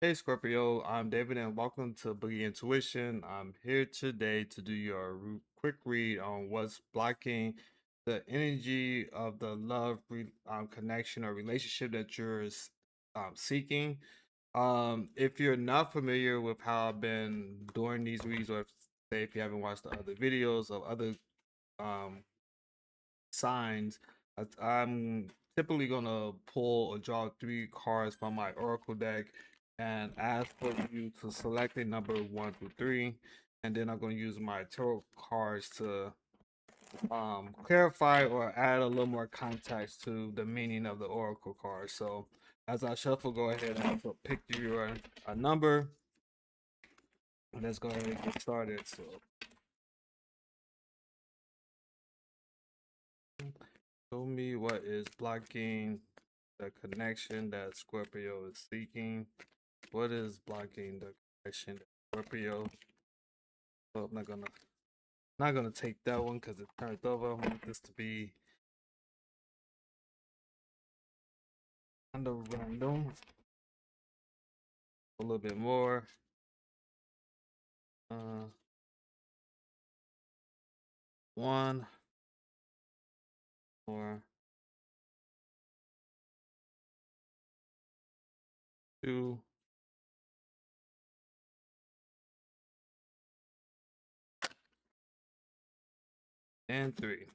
Hey Scorpio, I'm David and welcome to Boogie Intuition. I'm here today to do your quick read on what's blocking the energy of the connection or relationship that you're seeking. If you're not familiar with how I've been doing these reads, or say if you haven't watched the other videos of other um, signs, I'm typically gonna pull or draw three cards from my Oracle deck and ask for you to select a number one through three, and then I'm gonna use my tarot cards to clarify or add a little more context to the meaning of the Oracle card. So as I shuffle, go ahead and pick your a number. Let's go ahead and get started. So show me what is blocking the connection that Scorpio is seeking. What is blocking the connection that Scorpio? Well, I'm not gonna take that one because it's turned over. I want this to be kind of random. A little bit more. Uh, one more, two, and three.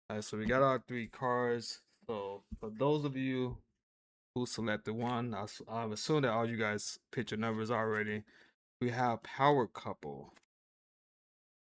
All right, so we got our three cards. So for those of you who selected one, I assume that all you guys picked your numbers already. We have Power Couple.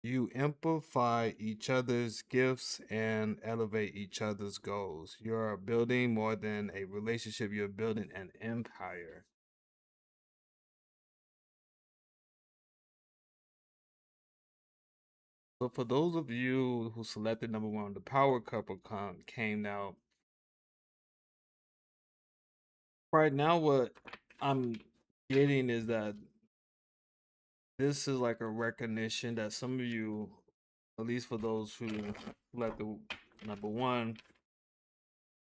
You amplify each other's gifts and elevate each other's goals. You're building more than a relationship, you're building an empire. So, for those of you who selected number one, the power couple came out. Right now, what I'm getting is that this is like a recognition that some of you, at least for those who selected number one,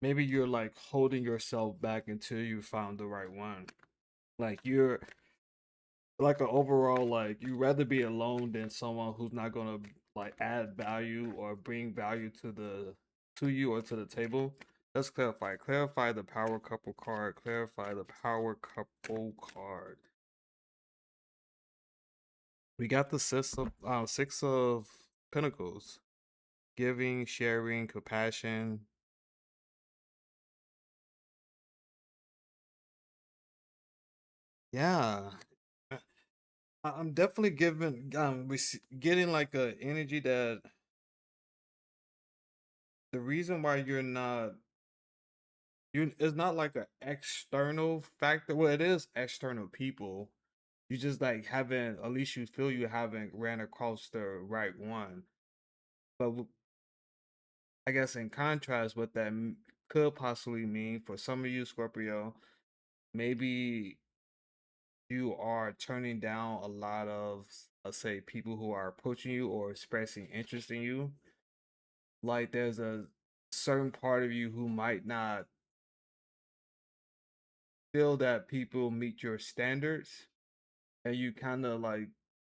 maybe you're like holding yourself back until you found the right one. Like you're like an overall like you rather be alone than someone who's not gonna like add value or bring value to you or to the table. Let's clarify. Clarify the power couple card. Clarify the power couple card. We got the six of pentacles. Giving, sharing, compassion. Yeah. I'm definitely getting like a energy that the reason why you're not you it's not like an external factor. Well, it is external people. You just like haven't, at least you feel you haven't ran across the right one. But I guess in contrast, what that could possibly mean for some of you, Scorpio, maybe you are turning down a lot of, let's say, people who are approaching you or expressing interest in you. Like there's a certain part of you who might not feel that people meet your standards, and you kind of like,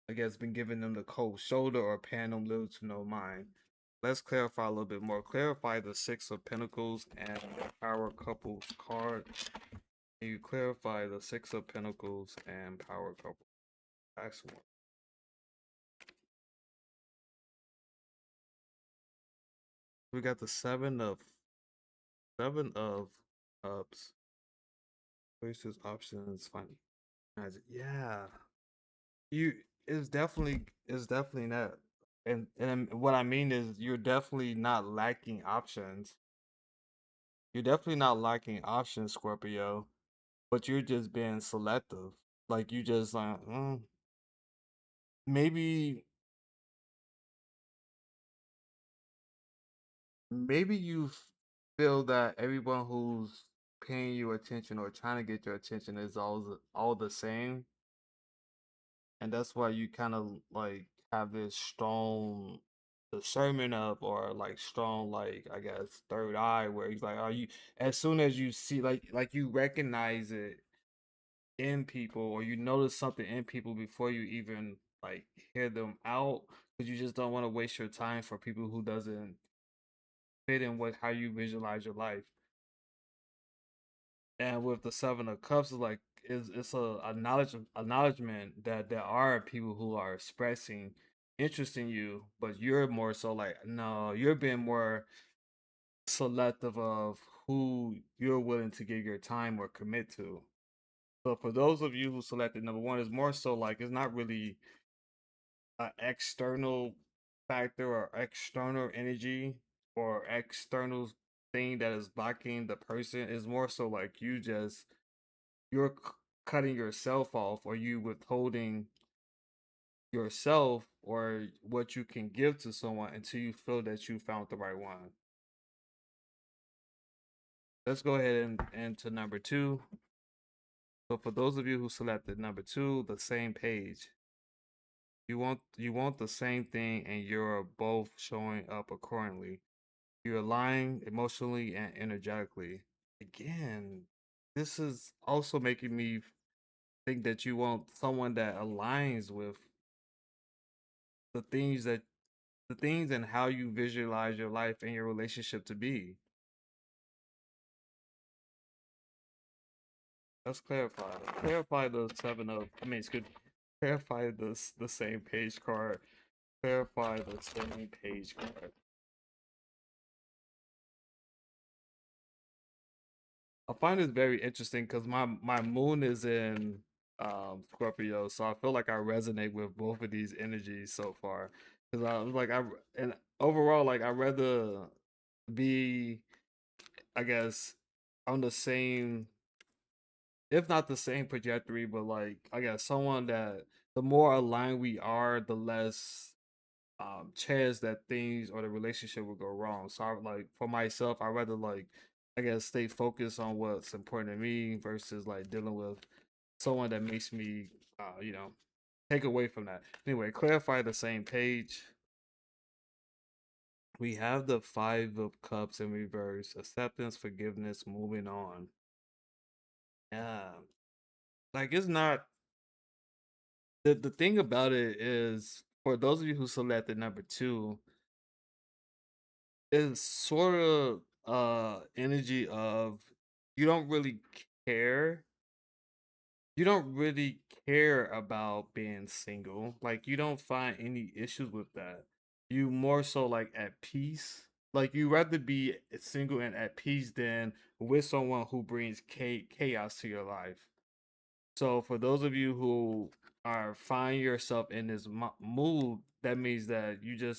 I guess, been giving them the cold shoulder or paying them little to no mind. Let's clarify a little bit more. Clarify the Six of Pentacles and the Power Couples card. Can you clarify the Six of Pentacles and Power Couple? Excellent. We got the Seven of Cups. Choices, options, finding magic. Yeah, you. It's definitely that. And what I mean is, you're definitely not lacking options. You're definitely not lacking options, Scorpio, but you're just being selective. Like you just like maybe maybe you feel that everyone who's paying you attention or trying to get your attention is all the same, and that's why you kind of like have this strong discernment of, or like strong, like I guess third eye, where he's like, are you, as soon as you see, like you recognize it, in people, or you notice something in people before you even like hear them out, because you just don't want to waste your time for people who doesn't fit in what how you visualize your life. And with the Seven of Cups, it's like it's a knowledge acknowledgement that there are people who are expressing interest in you, but you're more so like no, you're being more selective of who you're willing to give your time or commit to. So for those of you who selected number one, it's more so like it's not really an external factor or external energy or external thing that is blocking the person. It's more so like you're cutting yourself off, or you withholding yourself or what you can give to someone until you feel that you found the right one. Let's go ahead and to number two. So for those of you who selected number two, the same page. You want the same thing, and you're both showing up accordingly. You're aligning emotionally and energetically. Again, this is also making me think that you want someone that aligns with the things that the things and how you visualize your life and your relationship to be. Let's clarify. Clarify the seven of. I mean, excuse. Clarify the same page card. Clarify the same page card. I find this very interesting because my moon is in Scorpio, so I feel like I resonate with both of these energies so far. Because I was like and overall like I rather be, I guess, on the same, if not the same trajectory, but like I guess someone that the more aligned we are, the less chance that things or the relationship will go wrong. So I like for myself, I rather like I guess stay focused on what's important to me versus like dealing with someone that makes me take away from that. Anyway, clarify the same page. We have the Five of Cups in reverse, acceptance, forgiveness, moving on. Yeah. Like it's not the thing about it is for those of you who selected number two, it's sort of energy of you don't really care. You don't really care about being single. Like you don't find any issues with that. You more so like at peace. Like you rather be single and at peace than with someone who brings chaos to your life. So for those of you who are find yourself in this mood, that means that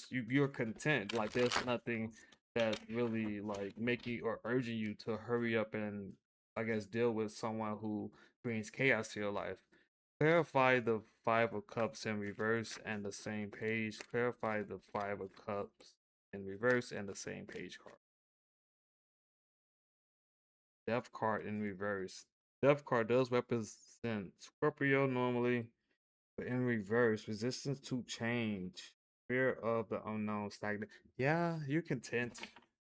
you're content. Like there's nothing that really like making or urging you to hurry up and I guess deal with someone who brings chaos to your life. Clarify the Five of Cups in reverse and the same page. Clarify the Five of Cups in reverse and the same page card. Death card in reverse. Death card does represent Scorpio normally, but in reverse, resistance to change, fear of the unknown, stagnant. Yeah, you're content.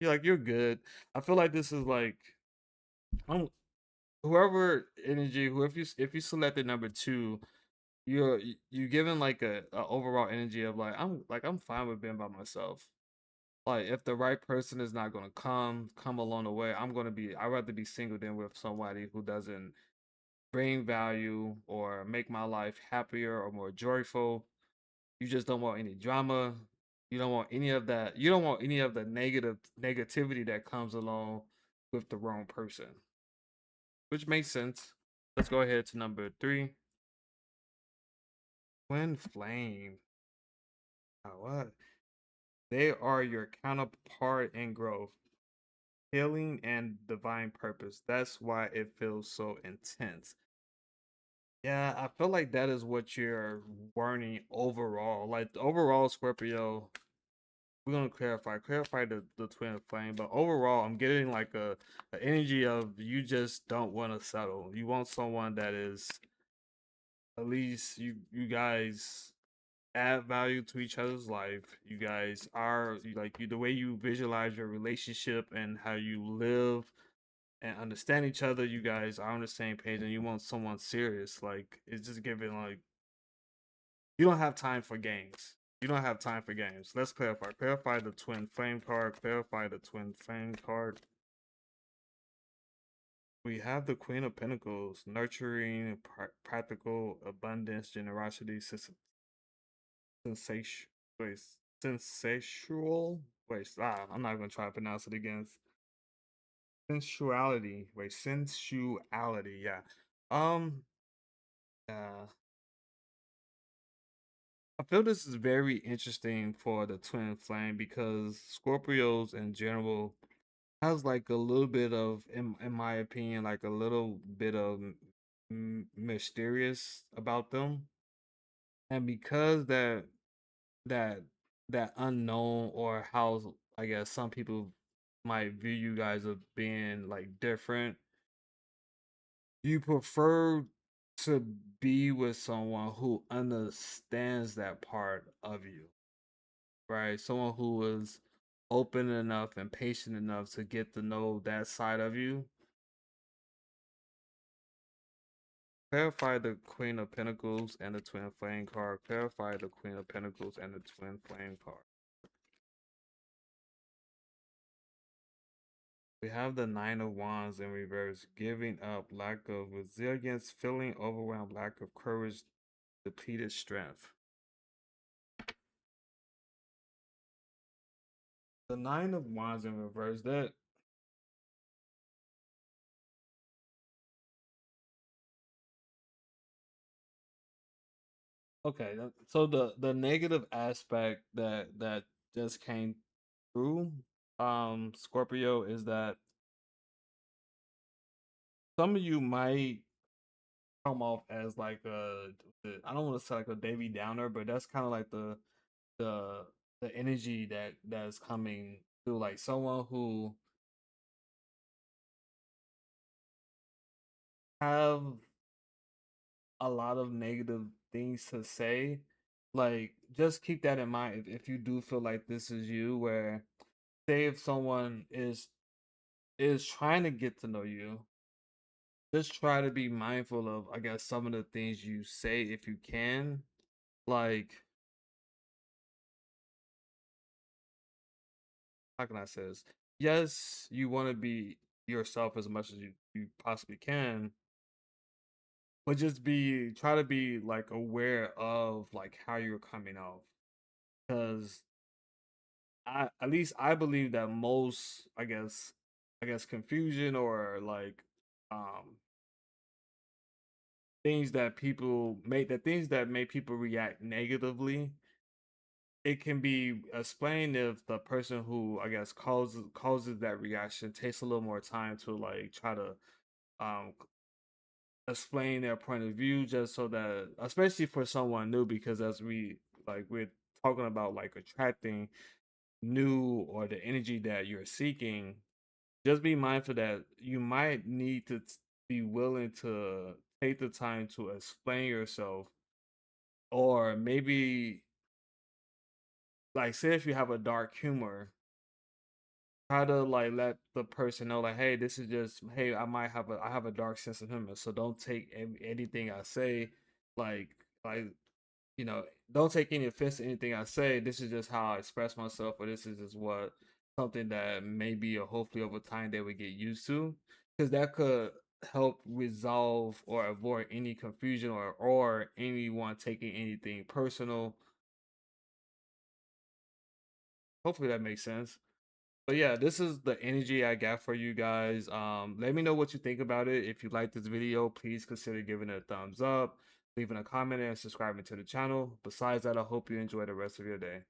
You're like you're good. I feel like this is like I'm whoever energy, who if you selected number two, you're given like a overall energy of like I'm fine with being by myself. Like if the right person is not gonna come along the way, I'd rather be single than with somebody who doesn't bring value or make my life happier or more joyful. You just don't want any drama. You don't want any of that. You don't want any of the negativity that comes along with the wrong person, which makes sense. Let's go ahead to number three. Twin flame. What? They are your counterpart in growth, healing, and divine purpose. That's why it feels so intense. Yeah, I feel like that is what you're learning overall. Like the overall Scorpio, we're gonna clarify the twin flame, but overall I'm getting like a energy of you just don't want to settle. You want someone that is at least you guys add value to each other's life. You guys are like you the way you visualize your relationship and how you live. and understand each other. You guys are on the same page, and you want someone serious. Like it's just giving like you don't have time for games. You don't have time for games. Let's clarify. Clarify the twin flame card. Clarify the twin flame card. We have the Queen of Pentacles, nurturing, practical, abundance, generosity, sensation, wait, sensational. Wait, I'm not gonna try to pronounce it again. Sensuality. Wait, sensuality. Yeah. Um. Uh. I feel this is very interesting for the twin flame because Scorpios in general has like a little bit of, in my opinion, like a little bit of mysterious about them, and because that that unknown, or how I guess some people might view you guys as being like different, you prefer to be with someone who understands that part of you, right? Someone who is open enough and patient enough to get to know that side of you. Clarify the Queen of Pentacles and the Twin Flame card. Clarify the Queen of Pentacles and the Twin Flame card. We have the Nine of Wands in reverse, giving up, lack of resilience, feeling overwhelmed, lack of courage, depleted strength. The Nine of Wands in reverse, that okay. So the negative aspect that just came through, Scorpio, is that some of you might come off as like I don't want to say like a Davy Downer, but that's kind of like the the energy that's coming through, like someone who have a lot of negative things to say. Like just keep that in mind if you do feel like this is you, where say if someone is trying to get to know you, just try to be mindful of, I guess, some of the things you say if you can. Like, how can I say this? Yes, you want to be yourself as much as you possibly can, but just be try to be like aware of like how you're coming off. Because I at least I believe that most, I guess confusion or like um things that make people react negatively, it can be explained if the person who, I guess, causes that reaction takes a little more time to like try to um explain their point of view, just so that, especially for someone new, because as we're talking about like attracting new, or the energy that you're seeking, just be mindful that you might need to be willing to take the time to explain yourself, or maybe like say if you have a dark humor, try to like let the person know, like, hey, this is just, hey, I have a dark sense of humor, so don't take anything I say like like don't take any offense to anything I say. This is just how I express myself, or this is just what something that maybe, or hopefully over time, they would get used to, because that could help resolve or avoid any confusion, or anyone taking anything personal. Hopefully that makes sense. But yeah, this is the energy I got for you guys. Let me know what you think about it. If you like this video, please consider giving it a thumbs up, leaving a comment, and subscribing to the channel. Besides that, I hope you enjoy the rest of your day.